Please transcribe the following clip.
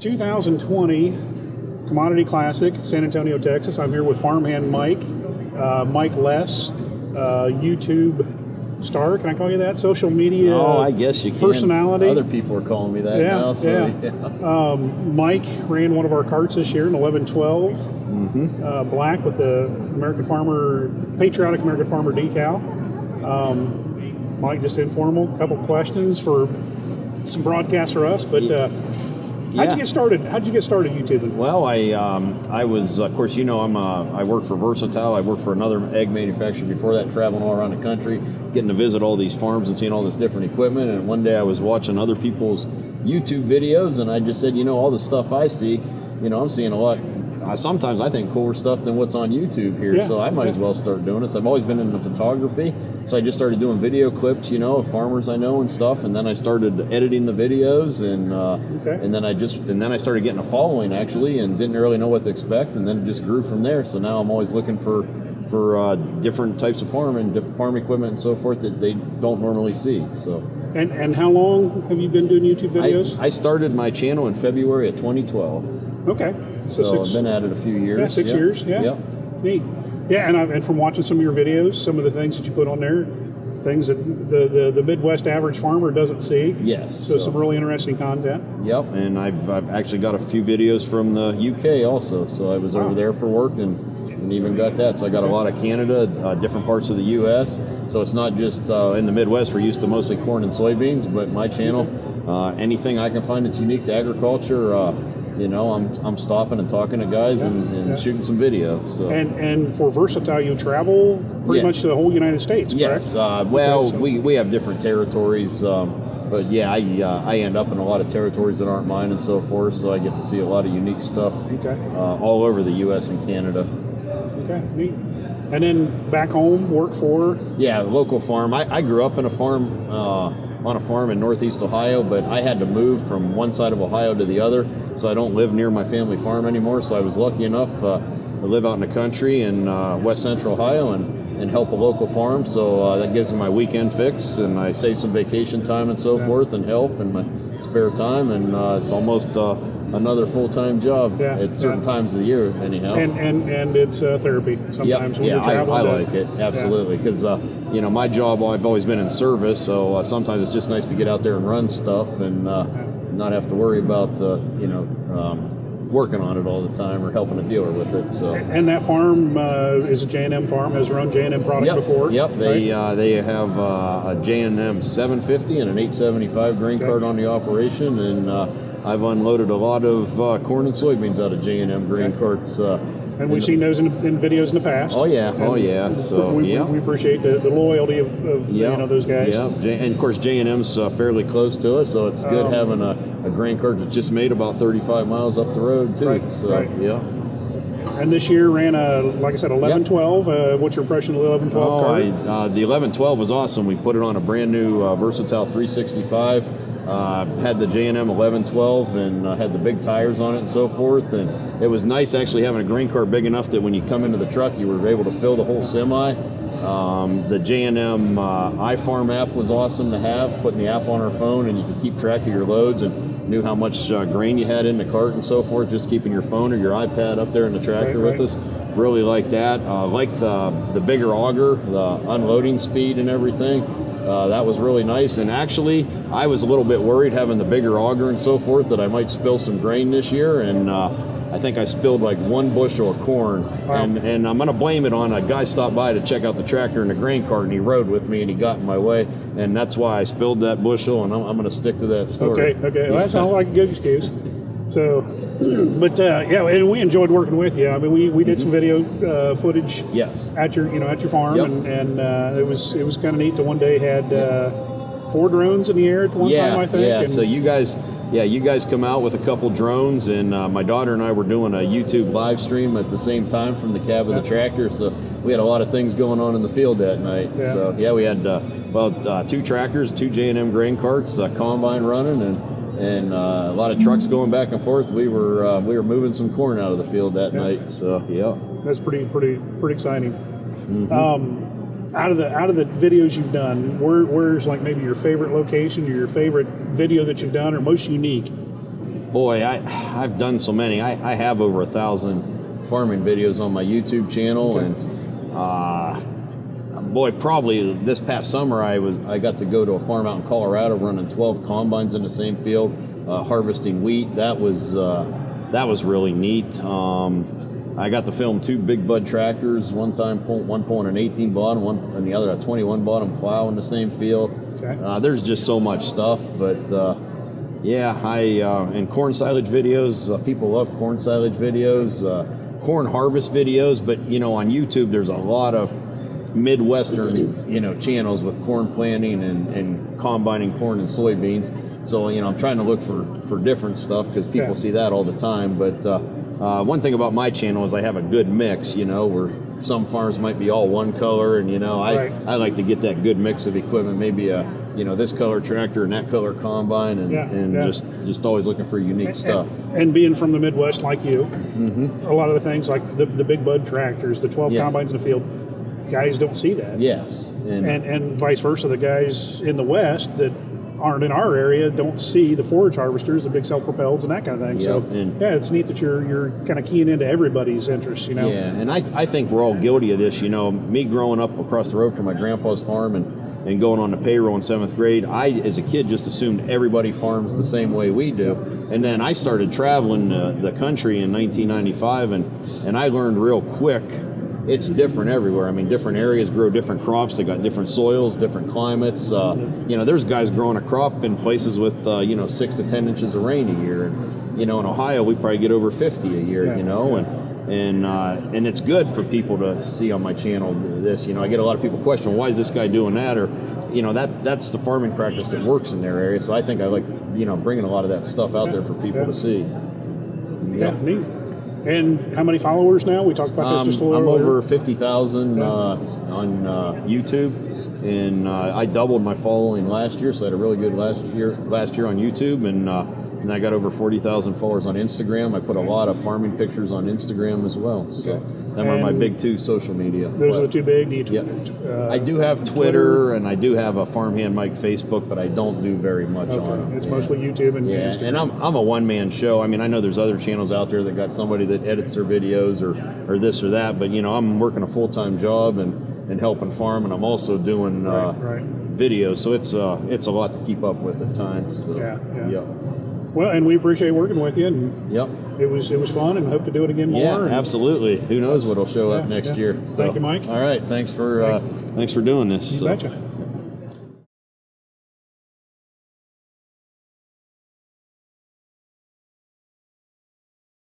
2020 Commodity Classic, San Antonio, Texas. I'm here with Farmhand Mike, Mike Less, YouTube star. Can I call you that? Social media. Oh, I guess you can. Personality. Other people are calling me that now. So, yeah. Mike ran one of our carts this year, an 1112, black with the American Farmer, patriotic American Farmer decal. Mike, just informal, a couple questions for some broadcasts for us, but how'd you get started? How'd you get started YouTubing? Well, I was, of course, you know, I worked for Versatile. I worked for another egg manufacturer before that, traveling all around the country, getting to visit all these farms and seeing all this different equipment. And one day I was watching other people's YouTube videos, and I just said, you know, all the stuff I see, you know, I'm seeing a lot. Sometimes I think cooler stuff than what's on YouTube here, so I might as well start doing this. I've always been into photography, so I just started doing video clips, you know, of farmers I know and stuff, and then I started editing the videos, and then I started getting a following actually, and didn't really know what to expect, and then it just grew from there. So now I'm always looking for different types of farm equipment and so forth that they don't normally see. So. And how long have you been doing YouTube videos? I started my channel in February of 2012. Okay. So I've been at it a few years. Yeah, 6 years. Yeah. Yep. Neat. Yeah, and from watching some of your videos, some of the things that you put on there, things that the Midwest average farmer doesn't see. Yes. So some really interesting content. Yep, and I've actually got a few videos from the UK also. So I was over there for work and even got that. So I got a lot of Canada, different parts of the U.S. So it's not just in the Midwest. We're used to mostly corn and soybeans, but my channel, anything I can find that's unique to agriculture. You know, I'm stopping and talking to guys and shooting some video. So and for Versatile, you travel pretty much the whole United States, correct? Yes. We have different territories, but yeah, I end up in a lot of territories that aren't mine and so forth. So I get to see a lot of unique stuff. All over the U.S. and Canada. Okay, neat. And then back home, work for? Yeah, local farm. I grew up in a farm. On a farm in Northeast Ohio, but I had to move from one side of Ohio to the other, so I don't live near my family farm anymore. So I was lucky enough to live out in the country in West Central Ohio and help a local farm. So that gives me my weekend fix, and I save some vacation time and so forth, and help in my spare time, and it's almost another full-time job at certain times of the year, anyhow. And it's therapy sometimes when you're traveling. I like it, absolutely, because you know, my job, I've always been in service, so sometimes it's just nice to get out there and run stuff and not have to worry about working on it all the time or helping a dealer with it. So. And that farm is a J&M farm, has their own J&M product before? Yep, they have a J&M 750 and an 875 grain cart on the operation, and I've unloaded a lot of corn and soybeans out of J&M grain carts. And we've seen those in videos in the past. Oh yeah. So we appreciate the loyalty of you know, those guys. Yeah, and of course J&M's fairly close to us, so it's good having a grain cart that's just made about 35 miles up the road too. Yeah. And this year ran like I said, 1112. What's your impression of the 1112 cart? The 1112 was awesome. We put it on a brand new Versatile 365. Had the J&M 1112 and had the big tires on it and so forth, and it was nice actually having a grain cart big enough that when you come into the truck you were able to fill the whole semi. The J&M iFarm app was awesome to have, putting the app on our phone, and you could keep track of your loads and knew how much grain you had in the cart and so forth, just keeping your phone or your iPad up there in the tractor with us. Really like that. Like the bigger auger, the unloading speed and everything. That was really nice, and actually I was a little bit worried having the bigger auger and so forth that I might spill some grain this year, and I think I spilled like 1 bushel of corn. And I'm going to blame it on a guy stopped by to check out the tractor and the grain cart, and he rode with me and he got in my way, and that's why I spilled that bushel, and I'm going to stick to that story. Okay, well, that sounds like a good excuse. So, but and we enjoyed working with you. I mean, we did some video footage. At your farm, and it was kind of neat. To one day had 4 drones in the air at one time, I think. Yeah. So you guys come out with a couple drones, and my daughter and I were doing a YouTube live stream at the same time from the cab of the tractor. So we had a lot of things going on in the field that night. Yeah. So we had 2 tractors, 2 J&M grain carts, a combine running, and a lot of trucks going back and forth. We were moving some corn out of the field that night. So that's pretty exciting. Out of the videos you've done, where's like maybe your favorite location or your favorite video that you've done or most unique? Boy, I've done so many. I have over 1,000 farming videos on my YouTube channel, Okay. and boy, probably this past summer I got to go to a farm out in Colorado running 12 combines in the same field, harvesting wheat. That was really neat. I got to film 2 big bud tractors. One pulling an 18 bottom, and the other a 21 bottom plow in the same field. Okay. There's just so much stuff, but and corn silage videos. People love corn silage videos, corn harvest videos. But on YouTube, there's a lot of Midwestern channels with corn planting and combining corn and soybeans. So I'm trying to look for different stuff because people see that all the time. But one thing about my channel is I have a good mix, where some farms might be all one color, and I like to get that good mix of equipment, maybe this color tractor and that color combine, and just always looking for unique stuff. And being from the Midwest like you, a lot of the things like the big bud tractors, the 12 combines in the field, guys don't see that. Yes, and vice versa, the guys in the West that aren't in our area don't see the forage harvesters, the big self-propels, and that kind of thing. Yep. So it's neat that you're kind of keying into everybody's interests. Yeah, and I think we're all guilty of this. Me growing up across the road from my grandpa's farm and going on the payroll in 7th grade, I, as a kid, just assumed everybody farms the same way we do. And then I started traveling the country in 1995, and I learned real quick it's different everywhere. I mean, different areas grow different crops. They got different soils, different climates. There's guys growing a crop in places with 6 to 10 inches of rain a year. And, in Ohio, we probably get over 50 a year, and it's good for people to see on my channel this. I get a lot of people question, why is this guy doing that? Or, that's the farming practice that works in their area. So I think I like, bringing a lot of that stuff out there for people to see. Yeah, neat. And how many followers now? We talked about this just a little I'm earlier. over 50,000 on YouTube, and I doubled my following last year, so I had a really good last year on YouTube, and I got over 40,000 followers on Instagram. I put a lot of farming pictures on Instagram as well. So them are my big 2 social media. Those are the 2 big. Do you I do have Twitter, and I do have a Farmhand Mike Facebook, but I don't do very much on it. It's mostly YouTube and Instagram. And I'm a one-man show. I mean, I know there's other channels out there that got somebody that edits their videos or this or that, but I'm working a full-time job and helping farm, and I'm also doing videos. So it's a lot to keep up with at times. So, yeah. Well, and we appreciate working with you, and it was fun, and hope to do it again more. Yeah, absolutely. Who knows what'll show up next year? So, Thank you, Mike. All right, thanks for doing this. You betcha.